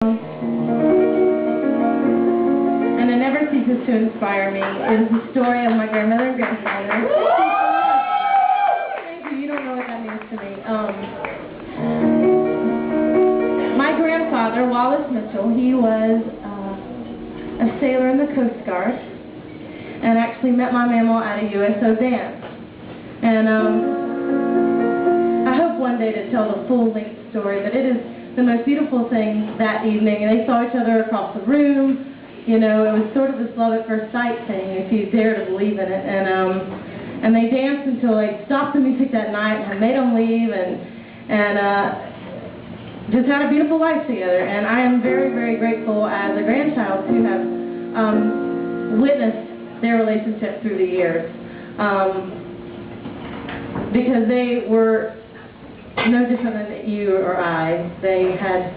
And it never ceases to inspire me is the story of my grandmother and grandfather. Thank you. You don't know what that means to me. My grandfather, Wally Mitchell, he was a sailor in the Coast Guard, and actually met my mama at a USO dance. And I hope one day to tell the full-length story, but it is the most beautiful thing that evening. And they saw each other across the room. You know, it was sort of this love at first sight thing, if you dare to believe in it. And they danced until they stopped the music that night and made them leave, and just had a beautiful life together. And I am very, very grateful as a grandchild to have witnessed their relationship through the years, because they were no different than you or I. They had,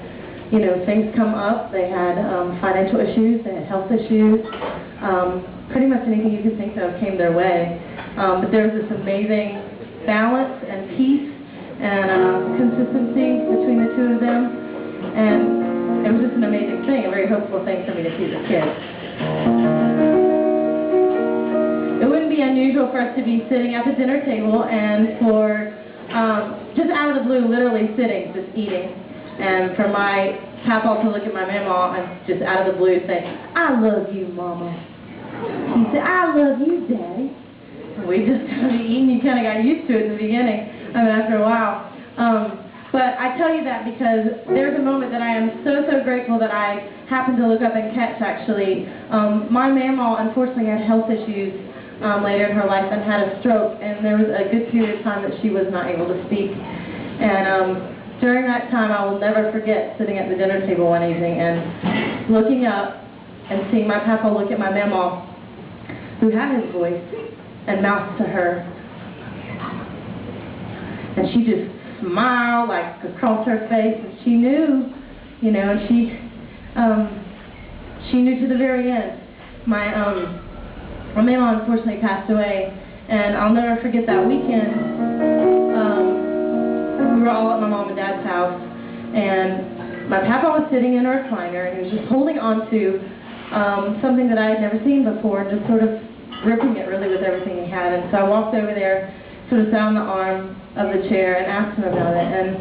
you know, things come up. They had financial issues. They had health issues. Pretty much anything you could think of came their way. But there was this amazing balance and peace and consistency between the two of them. And it was just an amazing thing, a very hopeful thing for me to see as a kid. It wouldn't be unusual for us to be sitting at the dinner table and for just out of the blue, literally sitting, just eating, and for my papa to look at my mama and just out of the blue say, "I love you, Mama." He said, "I love you, Daddy." And we just kind of eating. You kind of got used to it in the beginning, after a while. But I tell you that because there's a moment that I am so, so grateful that I happened to look up and catch, actually. My mama, unfortunately, had health issues later in her life and had a stroke, and there was a good period of time that she was not able to speak. And during that time, I will never forget sitting at the dinner table one evening and looking up and seeing my papa look at my mama, who had his voice, and mouth to her. And she just smiled like across her face, and she knew, you know, and she knew to the very end. My mama unfortunately passed away, and I'll never forget that weekend. We were all at my mom and dad's house, and my papa was sitting in a recliner, and he was just holding on to something that I had never seen before, and just sort of gripping it really with everything he had. And so I walked over there, sort of sat on the arm of the chair and asked him about it. And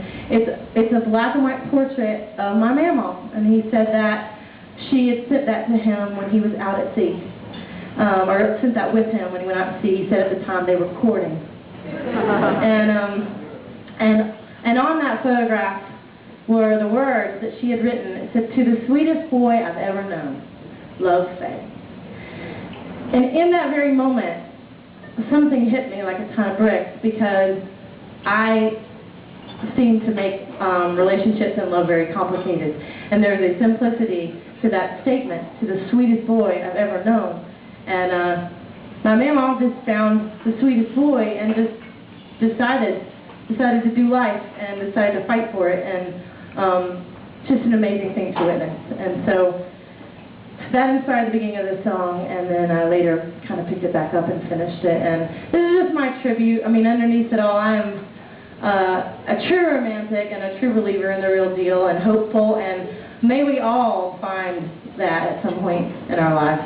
it's a black and white portrait of my mama, and he said that she had sent that to him when he was out at sea. Or sent that with him when he went out to sea. He said at the time they were courting. And on that photograph were the words that she had written. It said, "To the sweetest boy I've ever known, love, Faye." And in that very moment, something hit me like a ton of bricks, because I seem to make relationships and love very complicated. And there's a simplicity to that statement, "to the sweetest boy I've ever known." And my mama just found the sweetest boy and just decided to do life and decided to fight for it, and just an amazing thing to witness. And so that inspired the beginning of the song, and then I later kind of picked it back up and finished it. And this is just my tribute. I mean, underneath it all, I am a true romantic and a true believer in the real deal and hopeful, and may we all find that at some point in our lives.